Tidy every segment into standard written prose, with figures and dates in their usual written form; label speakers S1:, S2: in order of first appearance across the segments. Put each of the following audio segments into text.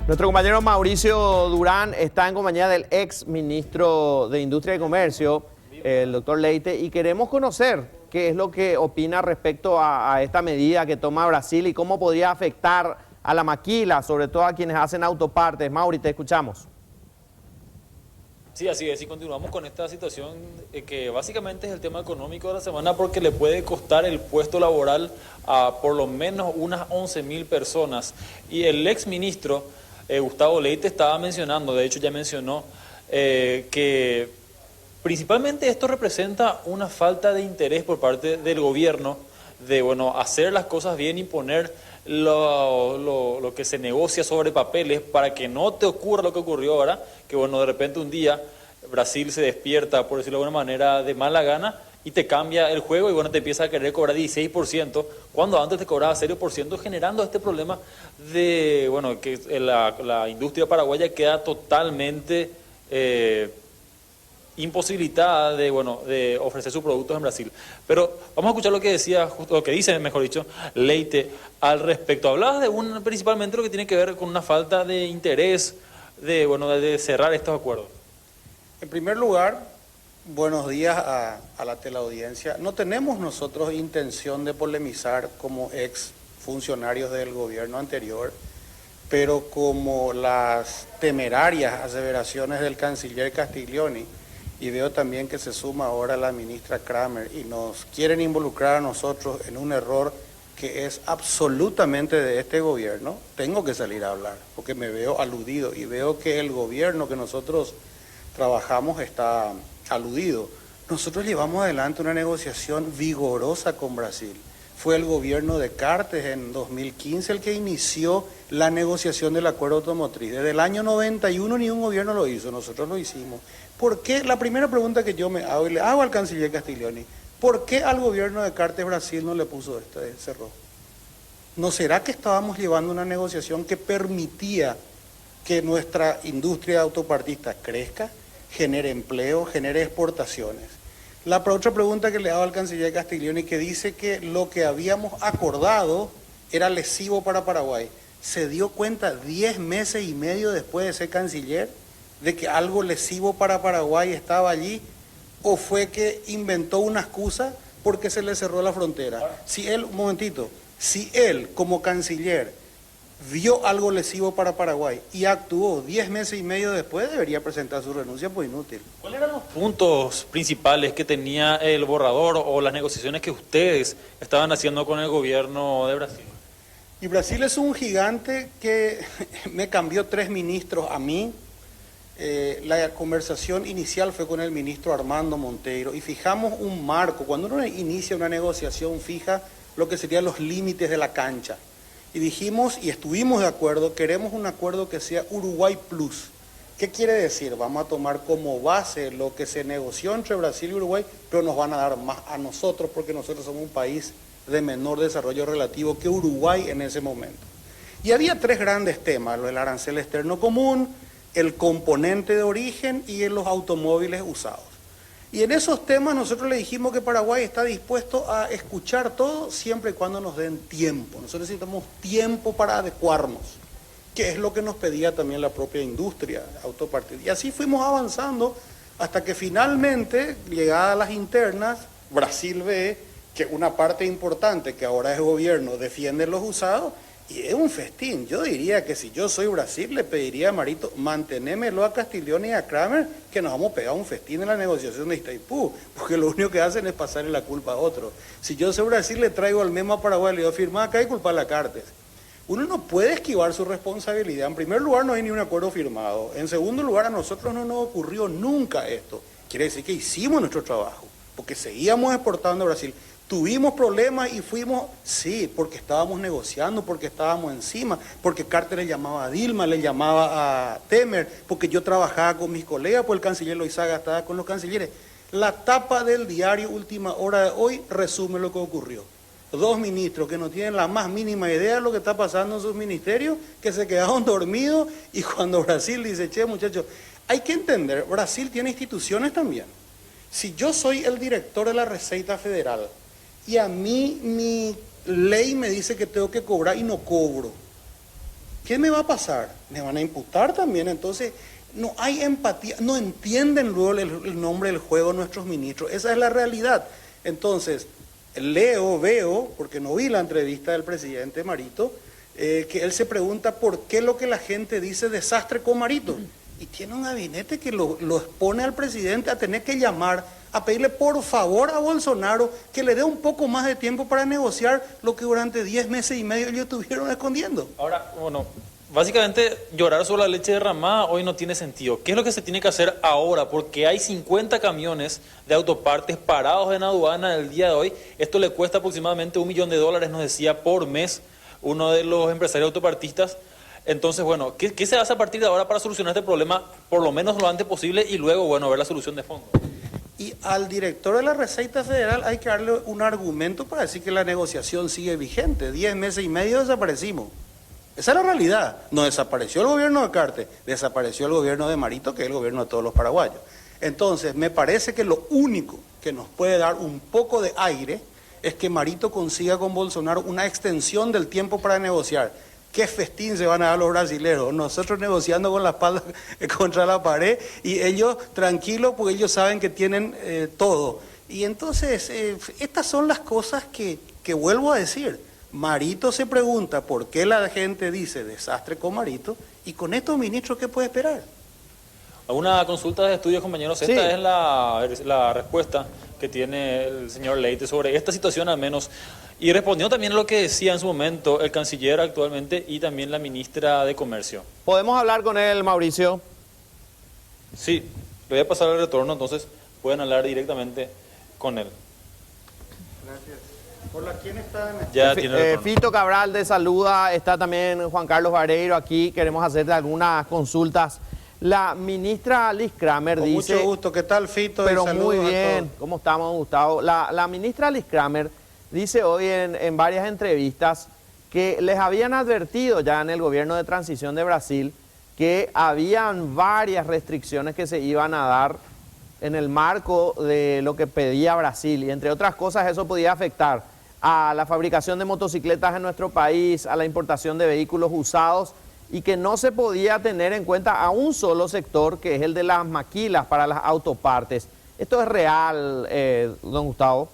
S1: Nuestro compañero Mauricio Durán está en compañía del ex ministro de Industria y Comercio, el doctor Leite, y queremos conocer qué es lo que opina respecto a esta medida que toma Brasil y cómo podría afectar a la maquila, sobre todo a quienes hacen autopartes. Mauri, te escuchamos.
S2: Sí, así es, y continuamos con esta situación que básicamente es el tema económico de la semana porque le puede costar el puesto laboral a por lo menos unas 11.000 personas. Y el ex ministro Gustavo Leite estaba mencionando, de hecho ya mencionó, que principalmente esto representa una falta de interés por parte del gobierno de hacer las cosas bien y poner lo que se negocia sobre papeles para que no te ocurra lo que ocurrió ahora, que de repente un día Brasil se despierta, por decirlo de alguna manera, de mala gana y te cambia el juego y te empieza a querer cobrar 16%, cuando antes te cobraba 0%, generando este problema de que la industria paraguaya queda totalmente imposibilitada de ofrecer sus productos en Brasil. Pero vamos a escuchar lo que decía, justo lo que dice, mejor dicho, Leite al respecto. Hablaba de principalmente lo que tiene que ver con una falta de interés de cerrar estos acuerdos.
S3: En primer lugar, buenos días a la teleaudiencia. No tenemos nosotros intención de polemizar como ex funcionarios del gobierno anterior, pero como las temerarias aseveraciones del canciller Castiglioni, y veo también que se suma ahora la ministra Kramer y nos quieren involucrar a nosotros en un error que es absolutamente de este gobierno, tengo que salir a hablar porque me veo aludido y veo que el gobierno que nosotros trabajamos está aludido. Nosotros llevamos adelante una negociación vigorosa con Brasil. Fue el gobierno de Cartes en 2015 el que inició la negociación del acuerdo automotriz. Desde el año 91 ni un gobierno lo hizo, nosotros lo hicimos. ¿Por qué? La primera pregunta que yo me hago y le hago al canciller Castiglioni, ¿por qué al gobierno de Cartes Brasil no le puso este cerrojo? ¿No será que estábamos llevando una negociación que permitía que nuestra industria autopartista crezca, genere empleo, genere exportaciones? La otra pregunta que le hago al canciller Castiglioni, que dice que lo que habíamos acordado era lesivo para Paraguay. ¿Se dio cuenta 10 meses y medio después de ser canciller de que algo lesivo para Paraguay estaba allí? ¿O fue que inventó una excusa porque se le cerró la frontera? Si él, un momentito, si él como canciller vio algo lesivo para Paraguay y actuó 10 meses y medio después, debería presentar su renuncia por inútil.
S2: ¿Cuáles eran los puntos principales que tenía el borrador o las negociaciones que ustedes estaban haciendo con el gobierno de Brasil?
S3: Y Brasil es un gigante que me cambió 3 ministros a mí. La conversación inicial fue con el ministro Armando Monteiro y fijamos un marco. Cuando uno inicia una negociación, fija lo que serían los límites de la cancha. Y dijimos, y estuvimos de acuerdo, queremos un acuerdo que sea Uruguay Plus. ¿Qué quiere decir? Vamos a tomar como base lo que se negoció entre Brasil y Uruguay, pero nos van a dar más a nosotros porque nosotros somos un país de menor desarrollo relativo que Uruguay en ese momento. Y había 3 grandes temas, lo del arancel externo común, el componente de origen y en los automóviles usados. Y en esos temas nosotros le dijimos que Paraguay está dispuesto a escuchar todo siempre y cuando nos den tiempo. Nosotros necesitamos tiempo para adecuarnos, que es lo que nos pedía también la propia industria autopartista. Y así fuimos avanzando hasta que finalmente, llegadas las internas, Brasil ve que una parte importante, que ahora es gobierno, defiende los usados, y es un festín. Yo diría que si yo soy Brasil, le pediría a Marito, mantenémelo a Castiglioni y a Kramer, que nos vamos a pegar un festín en la negociación de Itaipú, porque lo único que hacen es pasarle la culpa a otro. Si yo soy Brasil, le traigo al mismo a Paraguay, le digo, firma acá y culpar a Cartes. Uno no puede esquivar su responsabilidad. En primer lugar, no hay ni un acuerdo firmado. En segundo lugar, a nosotros no nos ocurrió nunca esto. Quiere decir que hicimos nuestro trabajo, porque seguíamos exportando a Brasil. Tuvimos problemas y fuimos, sí, porque estábamos negociando, porque estábamos encima, porque Carter le llamaba a Dilma, le llamaba a Temer, porque yo trabajaba con mis colegas, pues el canciller Loizaga estaba con los cancilleres. La tapa del diario Última Hora de hoy resume lo que ocurrió. 2 ministros que no tienen la más mínima idea de lo que está pasando en sus ministerios, que se quedaron dormidos y cuando Brasil dice, che muchachos, hay que entender, Brasil tiene instituciones también. Si yo soy el director de la Receita Federal, y a mí mi ley me dice que tengo que cobrar y no cobro, ¿qué me va a pasar? Me van a imputar también. Entonces, no hay empatía, no entienden luego el nombre del juego nuestros ministros. Esa es la realidad. Entonces, veo, porque no vi la entrevista del presidente Marito, que él se pregunta por qué lo que la gente dice desastre con Marito. Y tiene un gabinete que lo expone al presidente a tener que llamar, a pedirle por favor a Bolsonaro que le dé un poco más de tiempo para negociar lo que durante 10 meses y medio ellos estuvieron escondiendo.
S2: Ahora, bueno, básicamente llorar sobre la leche derramada hoy no tiene sentido. ¿Qué es lo que se tiene que hacer ahora? Porque hay 50 camiones de autopartes parados en aduana el día de hoy. Esto le cuesta aproximadamente $1 millón, nos decía, por mes uno de los empresarios autopartistas. Entonces, bueno, ¿qué se hace a partir de ahora para solucionar este problema, por lo menos lo antes posible, y luego, bueno, ver la solución de fondo?
S3: Y al director de la Receita Federal hay que darle un argumento para decir que la negociación sigue vigente. 10 meses y medio desaparecimos. Esa es la realidad. No desapareció el gobierno de Cartes, desapareció el gobierno de Marito, que es el gobierno de todos los paraguayos. Entonces, me parece que lo único que nos puede dar un poco de aire es que Marito consiga con Bolsonaro una extensión del tiempo para negociar. ¿Qué festín se van a dar los brasileños? Nosotros negociando con la espalda contra la pared y ellos tranquilos porque ellos saben que tienen todo. Y entonces, estas son las cosas que vuelvo a decir. Marito se pregunta por qué la gente dice desastre con Marito y con estos ministros, ¿qué puede esperar?
S2: Alguna consulta de estudios, compañeros.
S1: Sí.
S2: Esta es la respuesta que tiene el señor Leite sobre esta situación al menos. Y respondió también a lo que decía en su momento el canciller actualmente y también la ministra de Comercio.
S1: ¿Podemos hablar con él, Mauricio?
S2: Sí, le voy a pasar el retorno, entonces pueden hablar directamente con él.
S3: Gracias. ¿Por la quién está en el...
S2: Ya tiene el retorno.
S1: Fito Cabral de Saluda, está también Juan Carlos Vareiro aquí, queremos hacerte algunas consultas. La ministra Liz Kramer
S3: Con
S1: dice...
S3: mucho gusto, ¿qué tal, Fito?
S1: Pero
S3: Y saludos
S1: muy
S3: a
S1: bien,
S3: todos.
S1: ¿cómo estamos, Gustavo? La ministra Liz Kramer dice hoy en varias entrevistas que les habían advertido ya en el gobierno de transición de Brasil que habían varias restricciones que se iban a dar en el marco de lo que pedía Brasil y entre otras cosas eso podía afectar a la fabricación de motocicletas en nuestro país, a la importación de vehículos usados y que no se podía tener en cuenta a un solo sector que es el de las maquilas para las autopartes. ¿Esto es real, don Gustavo?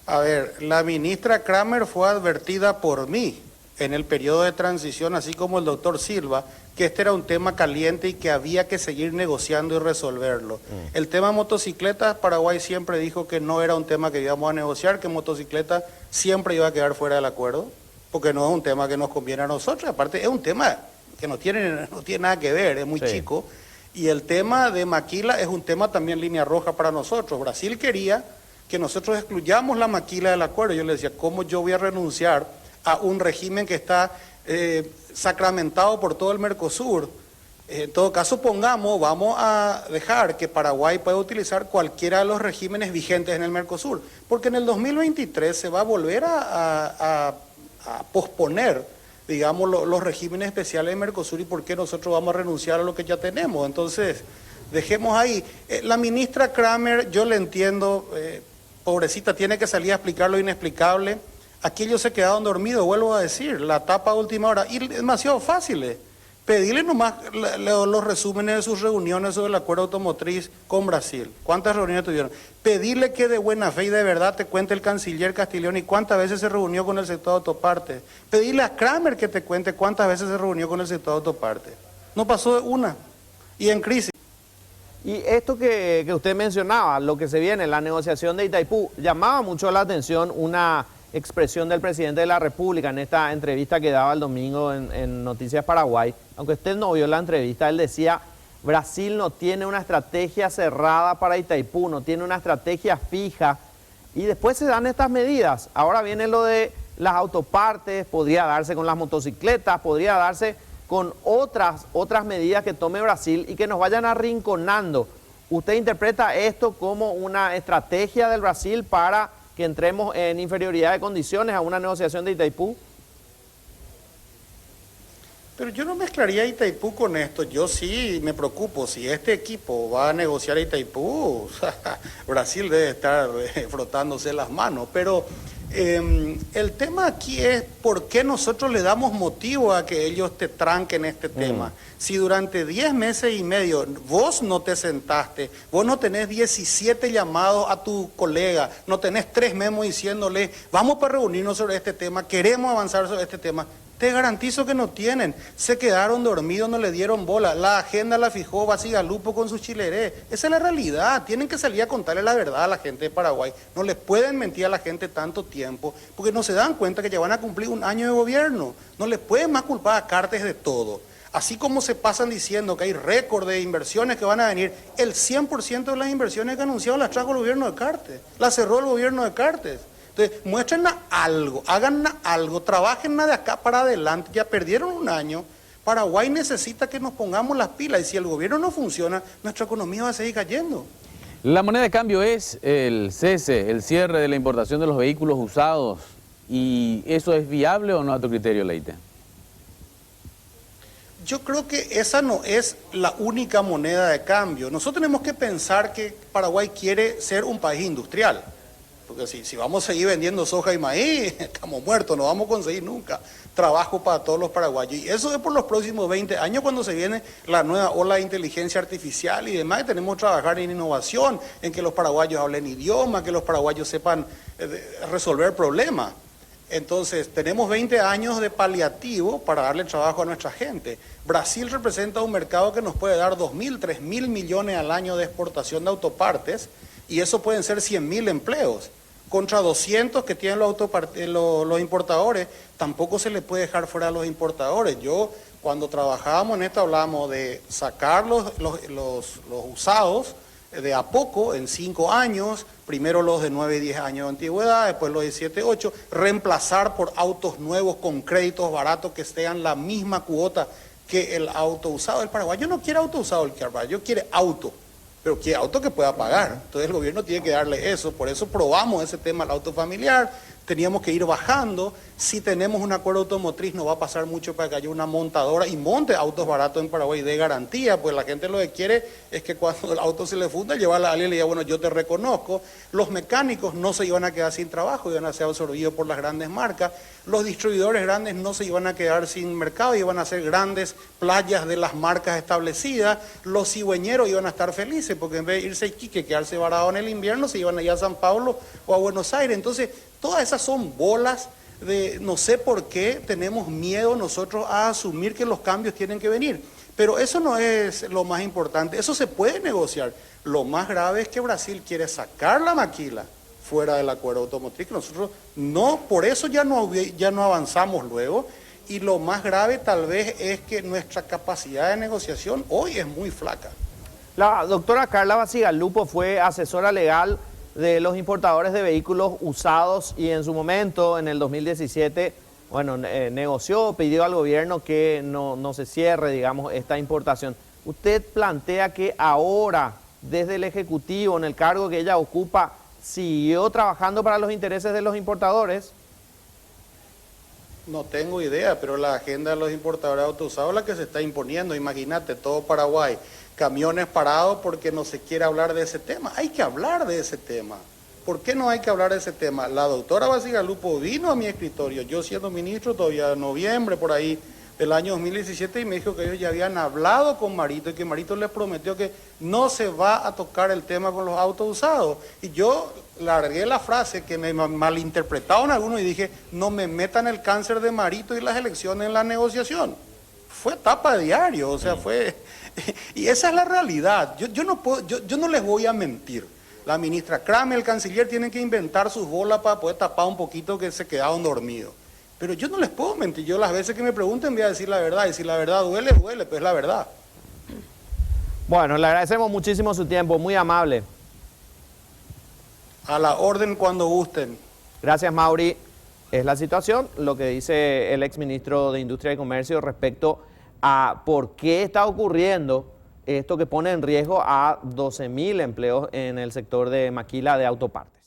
S3: A ver, la ministra Kramer fue advertida por mí en el periodo de transición, así como el doctor Silva, que este era un tema caliente y que había que seguir negociando y resolverlo. El tema motocicletas, Paraguay siempre dijo que no era un tema que íbamos a negociar, que motocicletas siempre iba a quedar fuera del acuerdo, porque no es un tema que nos conviene a nosotros, aparte es un tema que no tiene nada que ver, es muy chico, y el tema de maquila es un tema también línea roja para nosotros. Brasil quería que nosotros excluyamos la maquila del acuerdo. Yo le decía, ¿cómo yo voy a renunciar a un régimen que está sacramentado por todo el Mercosur? En todo caso, vamos a dejar que Paraguay pueda utilizar cualquiera de los regímenes vigentes en el Mercosur, porque en el 2023 se va a volver a posponer, digamos, los regímenes especiales de Mercosur y por qué nosotros vamos a renunciar a lo que ya tenemos. Entonces, dejemos ahí. La ministra Kramer, yo le entiendo, pobrecita, tiene que salir a explicar lo inexplicable. Aquí ellos se quedaron dormidos, vuelvo a decir, la tapa a última hora. Y demasiado fácil. Pedirle nomás los resúmenes de sus reuniones sobre el acuerdo automotriz con Brasil. ¿Cuántas reuniones tuvieron? Pedirle que de buena fe y de verdad te cuente el canciller Castiglioni cuántas veces se reunió con el sector autoparte. Pedirle a Kramer que te cuente cuántas veces se reunió con el sector autoparte. No pasó de una. Y en crisis.
S1: Y esto que usted mencionaba, lo que se viene, la negociación de Itaipú, llamaba mucho la atención una expresión del presidente de la República en esta entrevista que daba el domingo en Noticias Paraguay. Aunque usted no vio la entrevista, él decía, Brasil no tiene una estrategia cerrada para Itaipú, no tiene una estrategia fija. Y después se dan estas medidas. Ahora viene lo de las autopartes, podría darse con las motocicletas, podría darse con otras medidas que tome Brasil y que nos vayan arrinconando. ¿Usted interpreta esto como una estrategia del Brasil para que entremos en inferioridad de condiciones a una negociación de Itaipú?
S3: Pero yo no mezclaría Itaipú con esto. Yo sí me preocupo. Si este equipo va a negociar Itaipú, Brasil debe estar frotándose las manos. Pero El tema aquí es por qué nosotros le damos motivo a que ellos te tranquen este tema. Si durante 10 meses y medio vos no te sentaste, vos no tenés 17 llamados a tu colega, no tenés 3 memos diciéndole, vamos para reunirnos sobre este tema, queremos avanzar sobre este tema, te garantizo que no tienen. Se quedaron dormidos, no le dieron bola. La agenda la fijó Bacigalupo con su chileré. Esa es la realidad. Tienen que salir a contarle la verdad a la gente de Paraguay. No les pueden mentir a la gente tanto tiempo, porque no se dan cuenta que ya van a cumplir un año de gobierno. No les pueden más culpar a Cartes de todo. Así como se pasan diciendo que hay récord de inversiones que van a venir, el 100% de las inversiones que anunciado las trajo el gobierno de Cartes. Las cerró el gobierno de Cartes. Entonces, muéstrennos algo, hagan algo, trabajen de acá para adelante. Ya perdieron un año. Paraguay necesita que nos pongamos las pilas y si el gobierno no funciona, nuestra economía va a seguir cayendo.
S4: La moneda de cambio es el cese, el cierre de la importación de los vehículos usados. ¿Y eso es viable o no a tu criterio, Leite?
S3: Yo creo que esa no es la única moneda de cambio. Nosotros tenemos que pensar que Paraguay quiere ser un país industrial. Porque si vamos a seguir vendiendo soja y maíz, estamos muertos, no vamos a conseguir nunca trabajo para todos los paraguayos. Y eso es por los próximos 20 años cuando se viene la nueva ola de inteligencia artificial y demás. Y tenemos que trabajar en innovación, en que los paraguayos hablen idioma, que los paraguayos sepan resolver problemas. Entonces, tenemos 20 años de paliativo para darle trabajo a nuestra gente. Brasil representa un mercado que nos puede dar 2.000, 3.000 millones al año de exportación de autopartes y eso pueden ser 100.000 empleos. Contra 200 que tienen los importadores, tampoco se les puede dejar fuera a los importadores. Cuando trabajábamos en esto, hablábamos de sacar los usados de a poco, en 5 años, primero los de 9 y 10 años de antigüedad, después los de 7, 8, reemplazar por autos nuevos con créditos baratos que sean la misma cuota que el auto usado. El paraguayo no quiere auto usado, el paraguayo quiere auto, pero quiere auto que pueda pagar. Entonces el gobierno tiene que darle eso, por eso probamos ese tema, el auto familiar, teníamos que ir bajando. Si tenemos un acuerdo automotriz, no va a pasar mucho para que haya una montadora y monte autos baratos en Paraguay de garantía, pues la gente lo que quiere es que cuando el auto se le funda, llevarla a alguien y le diga, bueno, yo te reconozco. Los mecánicos no se iban a quedar sin trabajo, iban a ser absorbidos por las grandes marcas. Los distribuidores grandes no se iban a quedar sin mercado, iban a ser grandes playas de las marcas establecidas. Los cigüeñeros iban a estar felices, porque en vez de irse a Iquique, quedarse varado en el invierno, se iban a ir a San Pablo o a Buenos Aires. Entonces, todas esas son bolas de no sé por qué tenemos miedo nosotros a asumir que los cambios tienen que venir. Pero eso no es lo más importante, eso se puede negociar. Lo más grave es que Brasil quiere sacar la maquila fuera del acuerdo automotriz, que nosotros no, por eso ya no avanzamos luego. Y lo más grave tal vez es que nuestra capacidad de negociación hoy es muy flaca.
S1: La doctora Carla Bacigalupo fue asesora legal de los importadores de vehículos usados y en su momento, en el 2017, bueno, negoció, pidió al gobierno que no se cierre, digamos, esta importación. ¿Usted plantea que ahora, desde el Ejecutivo, en el cargo que ella ocupa, siguió trabajando para los intereses de los importadores?
S3: No tengo idea, pero la agenda de los importadores de autos usados es la que se está imponiendo. Imagínate, todo Paraguay, camiones parados porque no se quiere hablar de ese tema. Hay que hablar de ese tema. ¿Por qué no hay que hablar de ese tema? La doctora Bacigalupo vino a mi escritorio, yo siendo ministro todavía en noviembre, por ahí, del año 2017, y me dijo que ellos ya habían hablado con Marito y que Marito les prometió que no se va a tocar el tema con los autos usados. Y yo largué la frase que me malinterpretaron algunos y dije, no me metan el cáncer de Marito y las elecciones en la negociación. Fue tapa de diario, o sea, fue... Y esa es la realidad. Yo no les voy a mentir. La ministra Kramer, el canciller, tienen que inventar sus bolas para poder tapar un poquito que se quedaron dormidos. Pero yo no les puedo mentir. Yo las veces que me pregunten voy a decir la verdad. Y si la verdad duele, duele, pues es la verdad.
S1: Bueno, le agradecemos muchísimo su tiempo, muy amable.
S3: A la orden cuando gusten.
S1: Gracias, Mauri. Es la situación, lo que dice el exministro de Industria y Comercio respecto a por qué está ocurriendo esto que pone en riesgo a 12.000 empleos en el sector de maquila de autopartes.